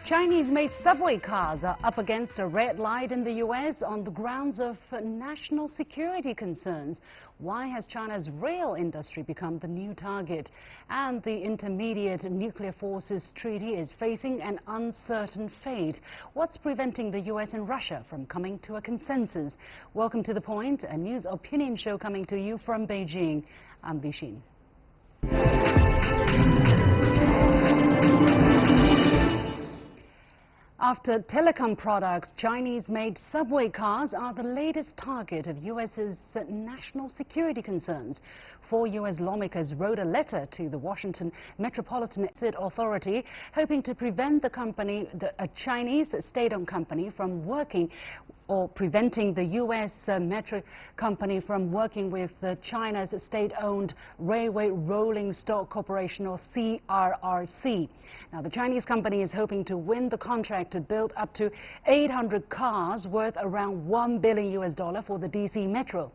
Chinese-made subway cars are up against a red light in the U.S. on the grounds of national security concerns. Why has China's rail industry become the new target? And the Intermediate Nuclear Forces Treaty is facing an uncertain fate. What's preventing the U.S. and Russia from coming to a consensus? Welcome to The Point, a news opinion show coming to you from Beijing. I'm Bixin. After telecom products, Chinese-made subway cars are the latest target of U.S.'s national security concerns. 4 U.S. lawmakers wrote a letter to the Washington Metropolitan Authority hoping to prevent the company, a Chinese state-owned company, from working or preventing the U.S. Metro company from working with China's state-owned Railway Rolling Stock Corporation, or CRRC. Now, the Chinese company is hoping to win the contract to build up to 800 cars worth around $1 billion for the D.C. Metro.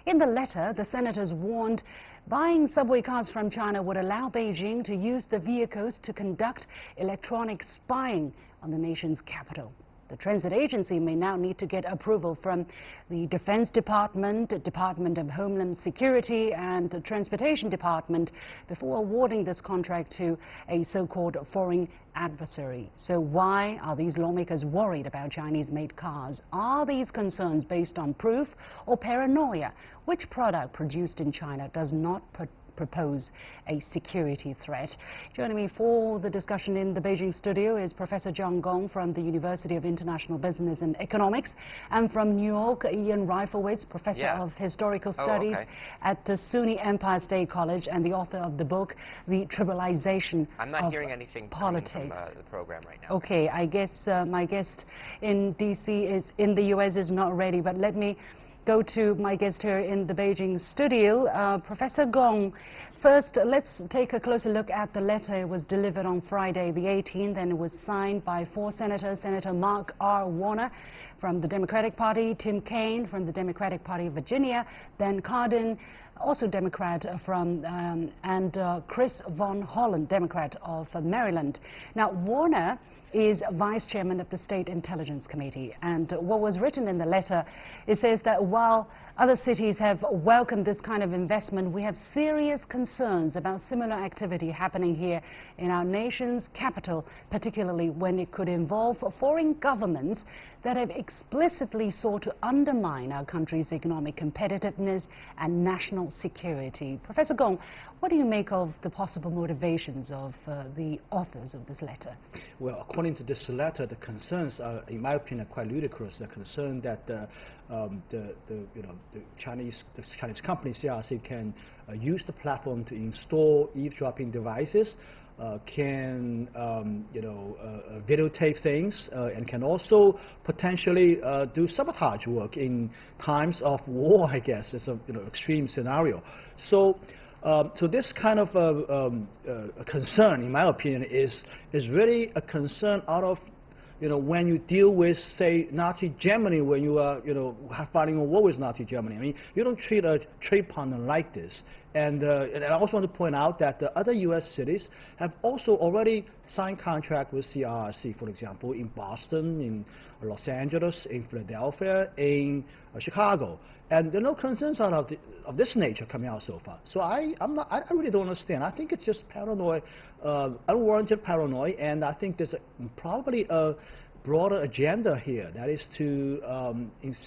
In the letter, the senators warned buying subway cars from China would allow Beijing to use the vehicles to conduct electronic spying on the nation's capital. The transit agency may now need to get approval from the Defense Department, Department of Homeland Security and the Transportation Department before awarding this contract to a so-called foreign adversary. So why are these lawmakers worried about Chinese-made cars? Are these concerns based on proof or paranoia? Which product produced in China does not propose a security threat? Joining me for the discussion in the Beijing studio is Professor John Gong from the University of International Business and Economics, and from New York, Ian Reifowitz, Professor of Historical Studies at the SUNY Empire State College and the author of the book, The Tribalization I'm not of hearing anything Politics. From the program right now. Okay, I guess my guest in in the US is not ready, but let me go to my guest here in the Beijing studio, Professor Gong. First, let's take a closer look at the letter. It was delivered on Friday the 18th, and it was signed by 4 senators. Senator Mark R. Warner from the Democratic Party, Tim Kaine from the Democratic Party of Virginia, Ben Cardin, also Democrat from, and Chris Von Hollen, Democrat of Maryland. Now, Warner is Vice Chairman of the State Intelligence Committee, and what was written in the letter, it says that while other cities have welcomed this kind of investment, we have serious concerns about similar activity happening here in our nation's capital, particularly when it could involve foreign governments that have explicitly sought to undermine our country's economic competitiveness and national security. Professor Gong, what do you make of the possible motivations of the authors of this letter? Well, according to this letter, the concerns are, in my opinion, quite ludicrous. The concern that the Chinese company CRRC can use the platform to install eavesdropping devices, can videotape things, and can also potentially do sabotage work in times of war. I guess it's a extreme scenario. So this kind of a concern, in my opinion, is really a concern out of when you deal with, say, Nazi Germany, when you are fighting a war with Nazi Germany. I mean, you don't treat a trade partner like this. And I also want to point out that the other U.S. cities have also already signed contract with CRRC, for example, in Boston, in Los Angeles, in Philadelphia, in Chicago. And there are no concerns out of this nature coming out so far. So I really don't understand. I think it's just paranoia, unwarranted paranoia, and I think there's probably a broader agenda here, that is to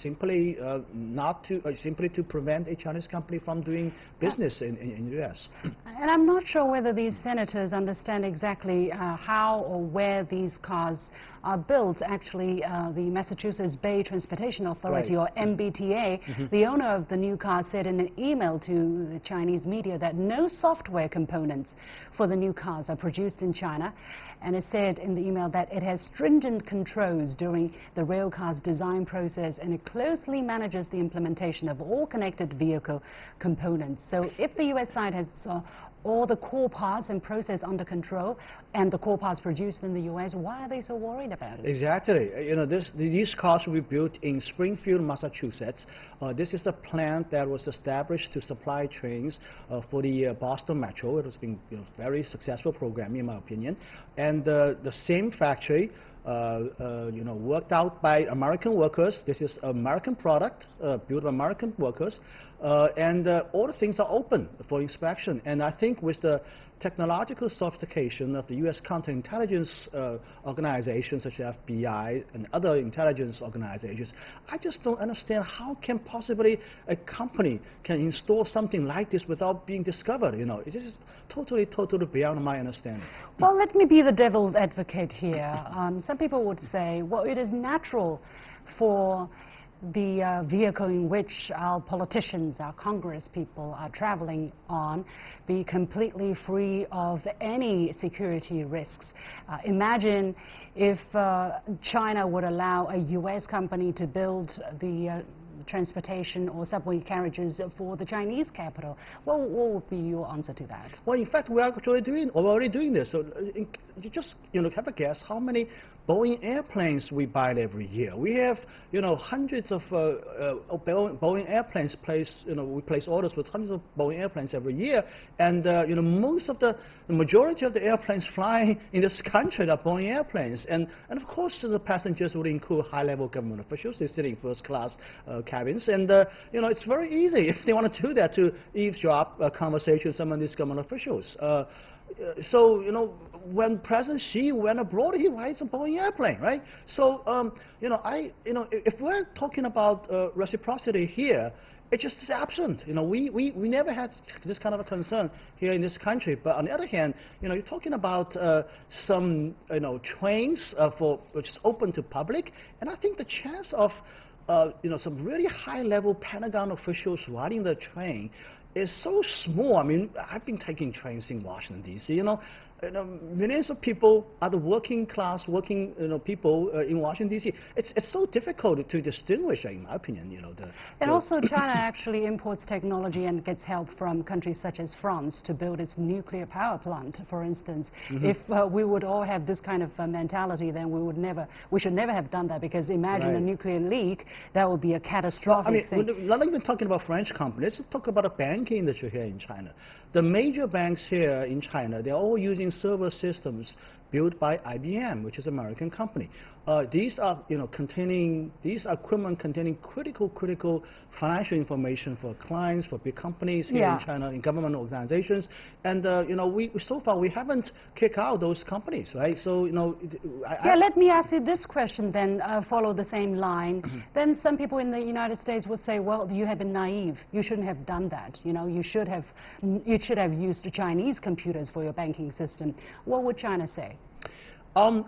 simply to prevent a Chinese company from doing business in the U.S. And I'm not sure whether these senators understand exactly how or where these cars are built. Actually, the Massachusetts Bay Transportation Authority, or MBTA, the owner of the new car, said in an email to the Chinese media that no software components for the new cars are produced in China. And it said in the email that it has stringent controls during the rail car's design process, and it closely manages the implementation of all connected vehicle components. So if the U.S. side has all the core parts and process under control, and the core parts produced in the U.S., why are they so worried about it? Exactly. These cars will be built in Springfield, Massachusetts. This is a plant that was established to supply trains for the Boston Metro. It has been a very successful program, in my opinion. And the same factory worked out by American workers. This is American product, built by American workers, and all the things are open for inspection. And I think with the technological sophistication of the U.S. counterintelligence organizations such as FBI and other intelligence organizations, I just don't understand how can possibly a company can install something like this without being discovered. This is totally beyond my understanding. Well, let me be the devil's advocate here. Some people would say, well, it is natural for the vehicle in which our politicians, our Congress people are traveling on, be completely free of any security risks. Imagine if China would allow a U.S. company to build the transportation or subway carriages for the Chinese capital. What would be your answer to that? Well, in fact, we're already doing this. So you just have a guess how many Boeing airplanes we buy every year. We have hundreds of Boeing airplanes placed. We place orders with hundreds of Boeing airplanes every year, and most of the majority of the airplanes flying in this country are Boeing airplanes, and of course the passengers would include high-level government officials. They sit in first-class cabins, and it's very easy if they want to do that to eavesdrop conversations with some of these government officials. So when President Xi went abroad, he rides a Boeing airplane, right? So if we're talking about reciprocity here, it just is absent. We never had this kind of a concern here in this country. But on the other hand, you're talking about some trains which is open to public, and I think the chance of some really high-level Pentagon officials riding the train is so small. I mean, I've been taking trains in Washington, D.C. Millions of people are the working people in Washington, D.C. It's so difficult to distinguish, in my opinion. And also, China actually imports technology and gets help from countries such as France to build its nuclear power plant, for instance. If we would all have this kind of mentality, then we should never have done that, because imagine a nuclear leak, that would be a catastrophic thing. We're not even talking about French companies. Let's talk about a banking industry here in China. The major banks here in China, they're all using server systems built by IBM, which is an American company. These are equipment containing critical financial information for clients, for big companies here in China, in government organizations, and so far we haven't kicked out those companies, right? So let me ask you this question then, follow the same line. Then some people in the United States would say, well, you have been naive. You shouldn't have done that. You should have used Chinese computers for your banking system. What would China say?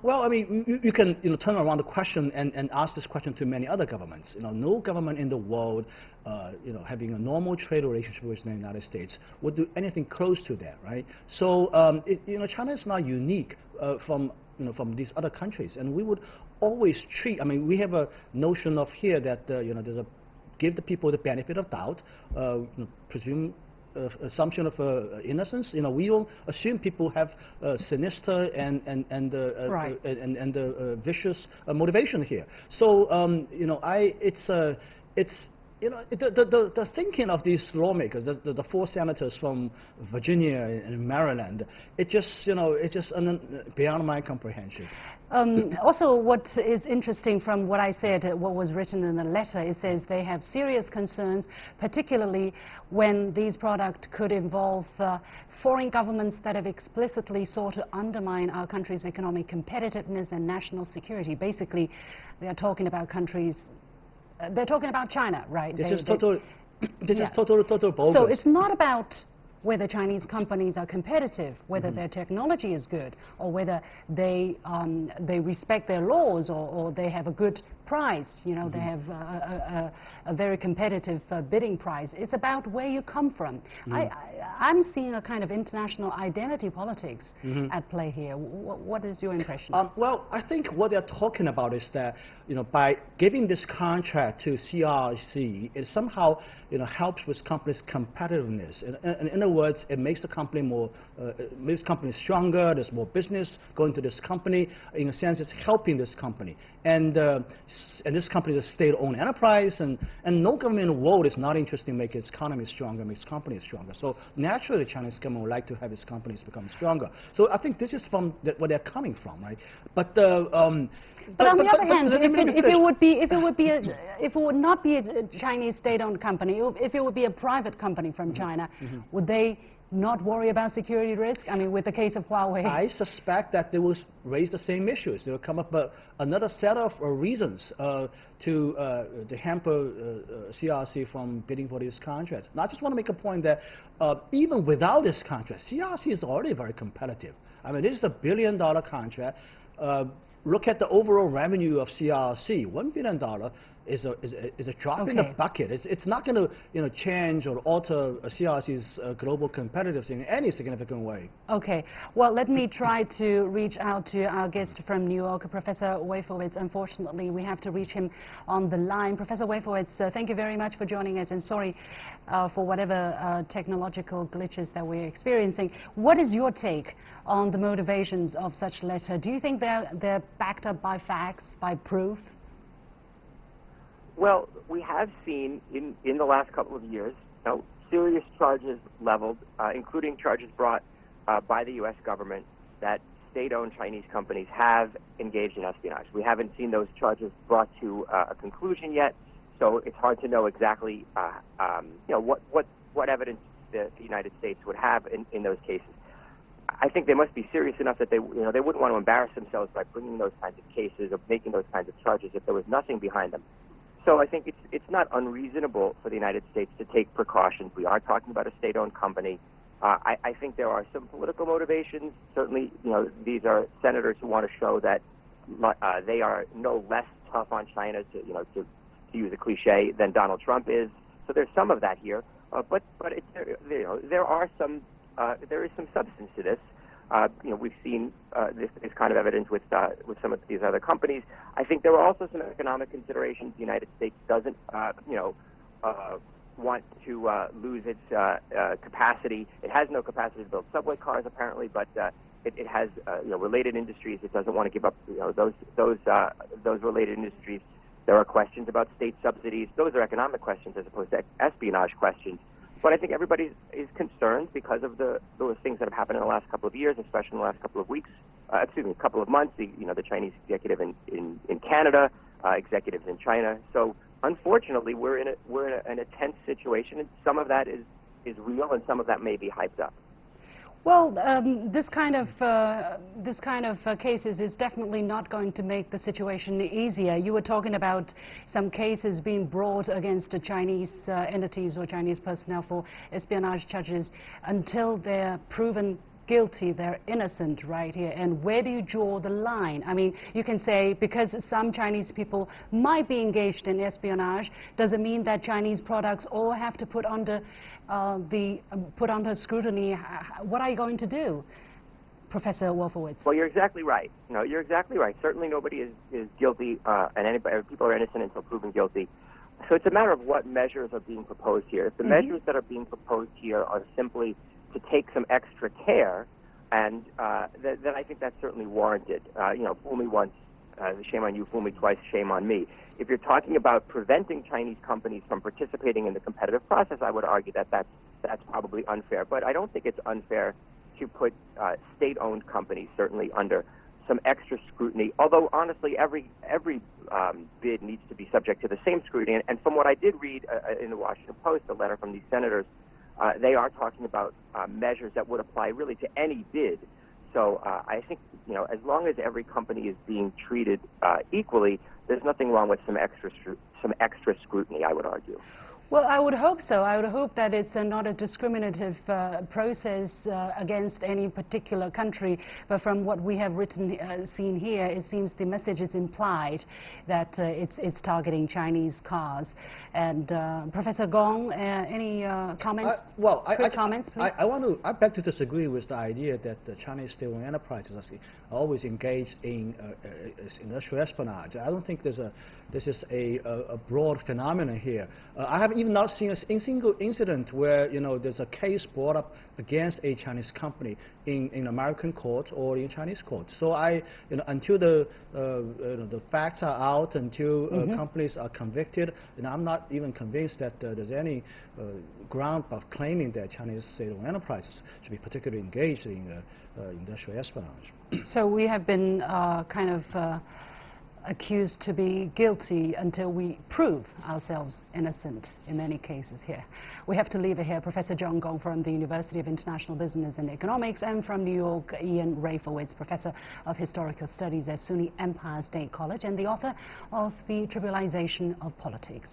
Well, I mean, you can turn around the question and ask this question to many other governments. No government in the world, having a normal trade relationship with the United States would do anything close to that, right? So, China is not unique from these other countries, and we would always treat. I mean, we have a notion of here that there's give the people the benefit of doubt, presume. Assumption of innocence. We don't assume people have sinister and vicious motivation here. So the thinking of these lawmakers, the 4 senators from Virginia and Maryland, it's just beyond my comprehension. Also, what is interesting from what I said, what was written in the letter, it says they have serious concerns, particularly when these products could involve foreign governments that have explicitly sought to undermine our country's economic competitiveness and national security. Basically, they are talking about countries. They're talking about China, right? This is total bogus. So it's not about whether Chinese companies are competitive, whether their technology is good, or whether they respect their laws, or they have a good price. They have a very competitive bidding price. It's about where you come from. I'm seeing a kind of international identity politics at play here. What is your impression? Well, I think what they're talking about is that by giving this contract to CRRC, it somehow helps with companies' competitiveness. In other words, it makes the company makes companies stronger. There's more business going to this company. In a sense, it's helping this company. And and this company is a state-owned enterprise, and no government in the world is not interested in making its economy stronger, make its companies stronger. So naturally, the Chinese government would like to have its companies become stronger. So I think this is from where they're coming from, right? But on the other hand, if it would not be a Chinese state-owned company, if it would be a private company from China, would they not worry about security risk? I mean, with the case of Huawei. I suspect that they will raise the same issues. They will come up with another set of reasons to hamper CRRC from bidding for these contracts. And I just want to make a point that even without this contract, CRRC is already very competitive. I mean, this is a $1 billion contract. Look at the overall revenue of CRRC. $1 billion is a drop in the bucket. It's not going to change or alter CRRC's global competitiveness in any significant way. Okay. Well, let me try to reach out to our guest from New York, Professor Reifowitz. Unfortunately, we have to reach him on the line. Professor Reifowitz, thank you very much for joining us, and sorry for whatever technological glitches that we're experiencing. What is your take on the motivations of such letter? Do you think they're backed up by facts, by proof? Well, we have seen in the last couple of years, serious charges leveled, including charges brought by the U.S. government that state-owned Chinese companies have engaged in espionage. We haven't seen those charges brought to a conclusion yet, so it's hard to know exactly, what evidence the United States would have in those cases. I think they must be serious enough that they wouldn't want to embarrass themselves by bringing those kinds of cases or making those kinds of charges if there was nothing behind them. So I think it's not unreasonable for the United States to take precautions. We are talking about a state-owned company. I think there are some political motivations. Certainly, these are senators who want to show that they are no less tough on China, to use a cliche, than Donald Trump is. So there's some of that here. But there is some substance to this. We've seen this kind of evidence with some of these other companies. I think there are also some economic considerations. The United States doesn't, want to lose its capacity. It has no capacity to build subway cars, apparently, but it has, related industries. It doesn't want to give up, those related industries. There are questions about state subsidies. Those are economic questions as opposed to espionage questions. But I think everybody is concerned because of those things that have happened in the last couple of years, especially in the last couple of weeks, couple of months, the Chinese executive in Canada, executives in China. So unfortunately, we're in a tense situation, and some of that is real, and some of that may be hyped up. Well, this kind of cases is definitely not going to make the situation easier. You were talking about some cases being brought against the Chinese entities or Chinese personnel for espionage charges. Until they're proven guilty, they're innocent right here. And where do you draw the line? I mean, you can say because some Chinese people might be engaged in espionage, does it mean that Chinese products all have to put under scrutiny? What are you going to do, Professor Reifowitz? Well, you're exactly right. You're exactly right. Certainly nobody is guilty, and people are innocent until proven guilty. So it's a matter of what measures are being proposed here. If the measures that are being proposed here are simply to take some extra care, and then I think that's certainly warranted. Fool me once, shame on you, fool me twice, shame on me. If you're talking about preventing Chinese companies from participating in the competitive process, I would argue that that's probably unfair. But I don't think it's unfair to put state-owned companies certainly under some extra scrutiny, although honestly every bid needs to be subject to the same scrutiny. And from what I did read in the Washington Post, a letter from these senators, they are talking about measures that would apply really to any bid. So I think, as long as every company is being treated equally, there's nothing wrong with some extra scrutiny, I would argue. Well, I would hope so. I would hope that it's not a discriminative process against any particular country. But from what we have seen here, it seems the message is implied that it's targeting Chinese cars. And Professor Gong, any comments? Quick comments, please. I beg to disagree with the idea that the Chinese state-owned enterprises are always engaged in industrial espionage. I don't think this is a broad phenomenon here. I have even not seen a single incident where, you know, there's a case brought up against a Chinese company in American court or in Chinese court. So you know, until the the facts are out, until companies are convicted, and I'm not even convinced that there's any ground of claiming that Chinese state-owned enterprises should be particularly engaged in industrial espionage. So we have been kind of accused to be guilty until we prove ourselves innocent in many cases here. We have to leave it here. Professor John Gong from the University of International Business and Economics, and from New York, Ian Reifowitz, Professor of Historical Studies at SUNY Empire State College and the author of The Tribalization of Politics.